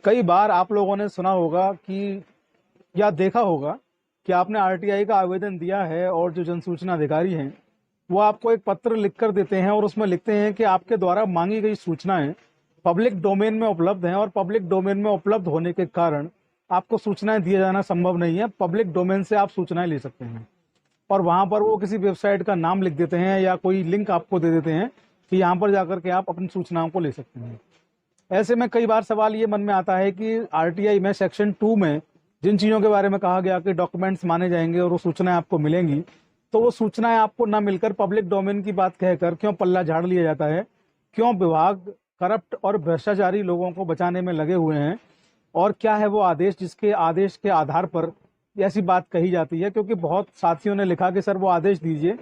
कई बार आप लोगों ने सुना होगा कि या देखा होगा कि आपने आरटीआई का आवेदन दिया है और जो जनसूचना अधिकारी हैं वो आपको एक पत्र लिख कर देते हैं और उसमें लिखते हैं कि आपके द्वारा मांगी गई सूचनाएं पब्लिक डोमेन में उपलब्ध हैं और पब्लिक डोमेन में उपलब्ध होने के कारण आपको सूचनाएं दिया जाना संभव नहीं है। पब्लिक डोमेन से आप सूचनाएं ले सकते हैं और वहां पर वो किसी वेबसाइट का नाम लिख देते हैं या कोई लिंक आपको दे देते हैं कि यहाँ पर जाकर के आप अपनी सूचनाओं को ले सकते हैं। ऐसे में कई बार सवाल ये मन में आता है कि आरटीआई में सेक्शन 2 में जिन चीज़ों के बारे में कहा गया कि डॉक्यूमेंट्स माने जाएंगे और वो सूचनाएं आपको मिलेंगी, तो वो सूचनाएं आपको ना मिलकर पब्लिक डोमेन की बात कहकर क्यों पल्ला झाड़ लिया जाता है? क्यों विभाग करप्ट और भ्रष्टाचारी लोगों को बचाने में लगे हुए हैं? और क्या है वो आदेश जिसके आदेश के आधार पर ऐसी बात कही जाती है? क्योंकि बहुत साथियों ने लिखा कि सर वो आदेश दीजिए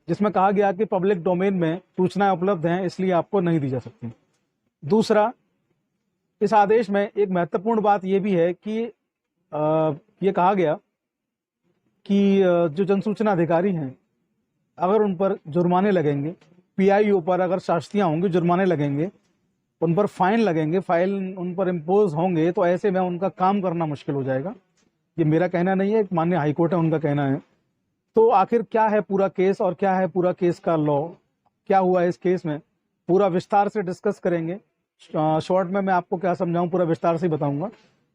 जिसमें कहा गया कि पब्लिक डोमेन में सूचनाएं उपलब्ध हैं, इसलिए आपको नहीं दी जा सकती। दूसरा, इस आदेश में एक महत्वपूर्ण बात यह भी है कि ये कहा गया कि जो जनसूचना अधिकारी हैं अगर उन पर जुर्माने लगेंगे, पीआईओ पर अगर शास्तियाँ होंगी, जुर्माने लगेंगे, उन पर फाइन लगेंगे, फाइन उन पर इम्पोज होंगे, तो ऐसे में उनका काम करना मुश्किल हो जाएगा। ये मेरा कहना नहीं है, माननीय हाईकोर्ट है उनका कहना है। तो आखिर क्या है पूरा केस और क्या है पूरा केस का लॉ, क्या हुआ इस केस में, पूरा विस्तार से डिस्कस करेंगे। शॉर्ट में मैं आपको क्या समझाऊं, पूरा विस्तार से बताऊंगा।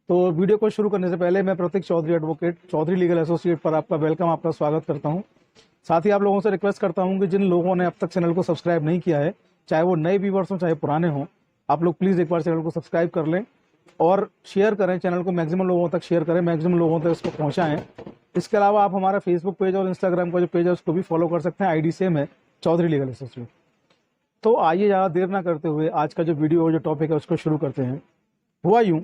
तो वीडियो को शुरू करने से पहले मैं Prateek Chaudhary advocate, Chaudhary legal associate पर आपका वेलकम, आपका स्वागत करता हूं। साथ ही आप लोगों से रिक्वेस्ट करता हूं कि जिन लोगों ने अब तक चैनल को सब्सक्राइब नहीं किया है, चाहे वो नए व्यूवर्स हों चाहे पुराने हों, आप लोग प्लीज़ एक बार चैनल को सब्सक्राइब कर लें और शेयर करें, चैनल को मैक्सिमम लोगों तक शेयर करें, मैक्सिमम लोगों तक इसको पहुँचाएँ। इसके अलावा आप हमारा फेसबुक पेज और इंस्टाग्राम का जो पेज है उसको भी फॉलो कर सकते हैं, आईडी सेम है, चौधरी लीगल एसोसिएट। तो आइए ज़्यादा देर ना करते हुए आज का जो वीडियो जो टॉपिक है उसको शुरू करते हैं। हुआ यूं,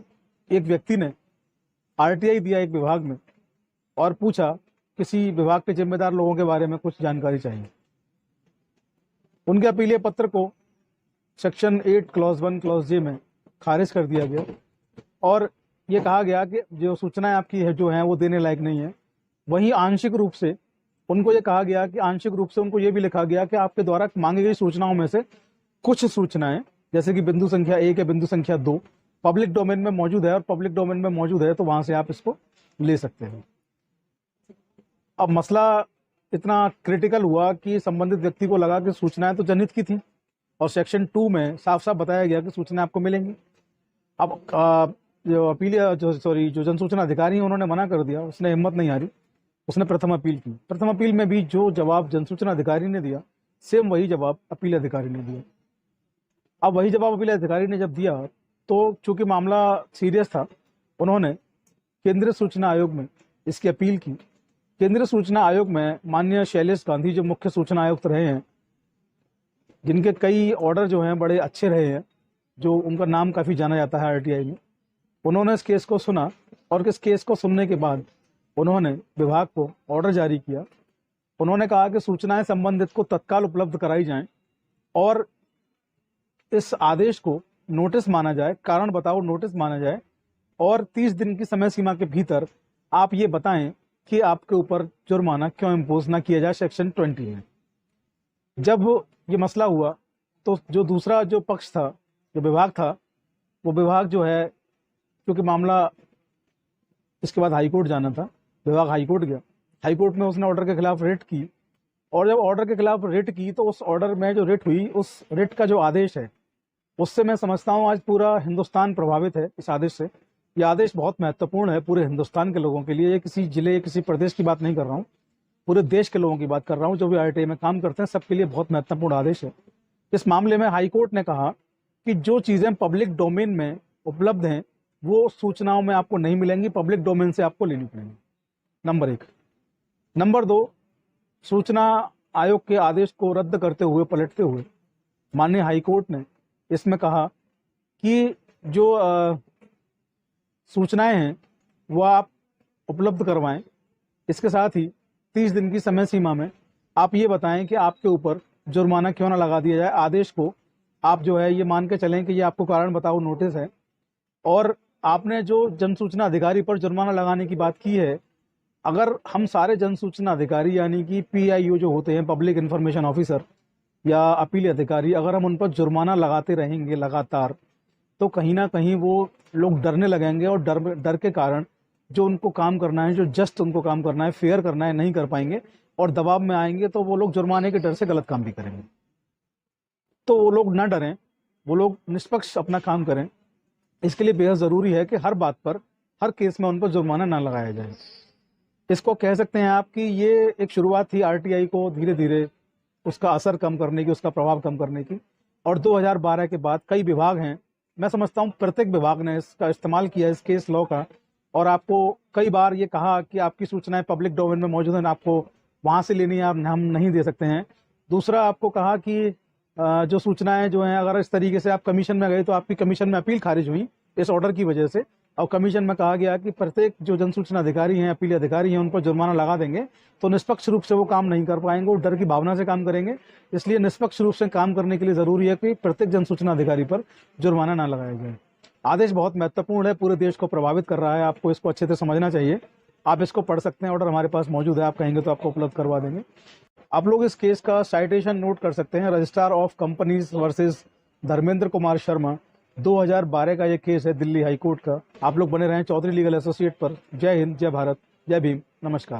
एक व्यक्ति ने आरटीआई दिया एक विभाग में और पूछा किसी विभाग के जिम्मेदार लोगों के बारे में कुछ जानकारी चाहिए। उनके अपीलीय पत्र को सेक्शन 8 क्लॉज 1 क्लॉज जे में खारिज कर दिया गया और ये कहा गया कि जो सूचनाएं आपकी है जो हैं वो देने लायक नहीं है। वहीं आंशिक रूप से उनको ये कहा गया कि आंशिक रूप से उनको ये भी लिखा गया कि आपके द्वारा मांगी गई सूचनाओं में से कुछ सूचनाएं, जैसे कि बिंदु संख्या 1 या बिंदु संख्या 2 पब्लिक डोमेन में मौजूद है और पब्लिक डोमेन में मौजूद है तो वहां से आप इसको ले सकते हैं। अब मसला इतना क्रिटिकल हुआ कि संबंधित व्यक्ति को लगा कि सूचनाएं तो जनहित की थी और सेक्शन 2 में साफ साफ बताया गया कि सूचनाएं आपको मिलेंगी। अब जो जनसूचना अधिकारी हैं उन्होंने मना कर दिया, उसने हिम्मत नहीं हारी, उसने प्रथम अपील की। प्रथम अपील में भी जो जवाब जनसूचना अधिकारी ने दिया सेम वही जवाब अपील अधिकारी ने दिया। अब वही जवाब अपील अधिकारी ने जब दिया तो चूंकि मामला सीरियस था, उन्होंने केंद्रीय सूचना आयोग में इसकी अपील की। केंद्रीय सूचना आयोग में माननीय शैलेश गांधी जो मुख्य सूचना आयुक्त रहे हैं, जिनके कई ऑर्डर जो हैं बड़े अच्छे रहे हैं, जो उनका नाम काफ़ी जाना जाता है आरटीआई में, उन्होंने इस केस को सुना और इस केस को सुनने के बाद उन्होंने विभाग को ऑर्डर जारी किया। उन्होंने कहा कि सूचनाएं संबंधित को तत्काल उपलब्ध कराई जाएं और इस आदेश को नोटिस माना जाए, कारण बताओ नोटिस माना जाए और 30 दिन की समय सीमा के भीतर आप ये बताएं कि आपके ऊपर जुर्माना क्यों इम्पोज ना किया जाए सेक्शन 20 में। जब ये मसला हुआ तो जो दूसरा जो पक्ष था, जो विभाग था, वो विभाग जो है, क्योंकि मामला इसके बाद हाईकोर्ट जाना था, विभाग हाईकोर्ट गया। हाईकोर्ट में उसने ऑर्डर के खिलाफ रिट की और जब ऑर्डर के खिलाफ रिट की तो उस ऑर्डर में जो रिट हुई, उस रिट का जो आदेश है उससे मैं समझता हूँ आज पूरा हिंदुस्तान प्रभावित है इस आदेश से। यह आदेश बहुत महत्वपूर्ण है पूरे हिंदुस्तान के लोगों के लिए। ये किसी जिले या किसी प्रदेश की बात नहीं कर रहा हूँ, पूरे देश के लोगों की बात कर रहा हूँ। जो भी आरटीआई में काम करते हैं सबके लिए बहुत महत्वपूर्ण आदेश है। इस मामले में हाईकोर्ट ने कहा कि जो चीज़ें पब्लिक डोमेन में उपलब्ध हैं वो सूचनाओं में आपको नहीं मिलेंगी, पब्लिक डोमेन से आपको लेनी पड़ेंगी, नंबर 1। नंबर 2, सूचना आयोग के आदेश को रद्द करते हुए, पलटते हुए माननीय हाईकोर्ट ने इसमें कहा कि जो सूचनाएं हैं वो आप उपलब्ध करवाएं। इसके साथ ही 30 दिन की समय सीमा में आप ये बताएं कि आपके ऊपर जुर्माना क्यों ना लगा दिया जाए। आदेश को आप जो है ये मान के चलें कि ये आपको कारण बताओ नोटिस है और आपने जो जनसूचना अधिकारी पर जुर्माना लगाने की बात की है, अगर हम सारे जनसूचना अधिकारी यानी कि पीआईओ जो होते हैं, पब्लिक इंफॉर्मेशन ऑफिसर या अपील अधिकारी, अगर हम उन पर जुर्माना लगाते रहेंगे लगातार तो कहीं ना कहीं वो लोग डरने लगेंगे और डर डर के कारण जो उनको काम करना है, जो जस्ट उनको काम करना है, फेयर करना है, नहीं कर पाएंगे और दबाव में आएंगे तो वो लोग जुर्माने के डर से गलत काम भी करेंगे। तो वो लोग ना डरें, वो लोग निष्पक्ष अपना काम करें। इसके लिए बेहद ज़रूरी है कि हर बात पर, हर केस में उन पर जुर्माना ना लगाया जाए। इसको कह सकते हैं आप कि ये एक शुरुआत थी आरटीआई को धीरे धीरे उसका असर कम करने की, उसका प्रभाव कम करने की। और 2012 के बाद कई विभाग हैं, मैं समझता हूँ प्रत्येक विभाग ने इसका इस्तेमाल किया इस केस लॉ का, और आपको कई बार ये कहा कि आपकी सूचनाएं पब्लिक डोमेन में मौजूद हैं, आपको वहां से लेनी है, हम नहीं दे सकते हैं। दूसरा, आपको कहा कि जो सूचनाएं जो हैं, अगर इस तरीके से आप कमीशन में गए तो आपकी कमीशन में अपील खारिज हुई इस ऑर्डर की वजह से। और कमीशन में कहा गया कि प्रत्येक जो जनसूचना अधिकारी हैं, अपील अधिकारी हैं, उन पर जुर्माना लगा देंगे तो निष्पक्ष रूप से वो काम नहीं कर पाएंगे, वो डर की भावना से काम करेंगे। इसलिए निष्पक्ष रूप से काम करने के लिए जरूरी है कि प्रत्येक जनसूचना अधिकारी पर जुर्माना ना लगाया जाए। आदेश बहुत महत्वपूर्ण है, पूरे देश को प्रभावित कर रहा है, आपको इसको अच्छे से समझना चाहिए। आप इसको पढ़ सकते हैं, ऑर्डर हमारे पास मौजूद है, आप कहेंगे तो आपको उपलब्ध करवा देंगे। आप लोग इस केस का साइटेशन नोट कर सकते हैं, registrar of companies versus Dharmendra Kumar Sharma, 2012 का ये केस है दिल्ली हाई कोर्ट का। आप लोग बने रहें चौधरी लीगल एसोसिएट पर। जय हिंद, जय भारत, जय भीम, नमस्कार।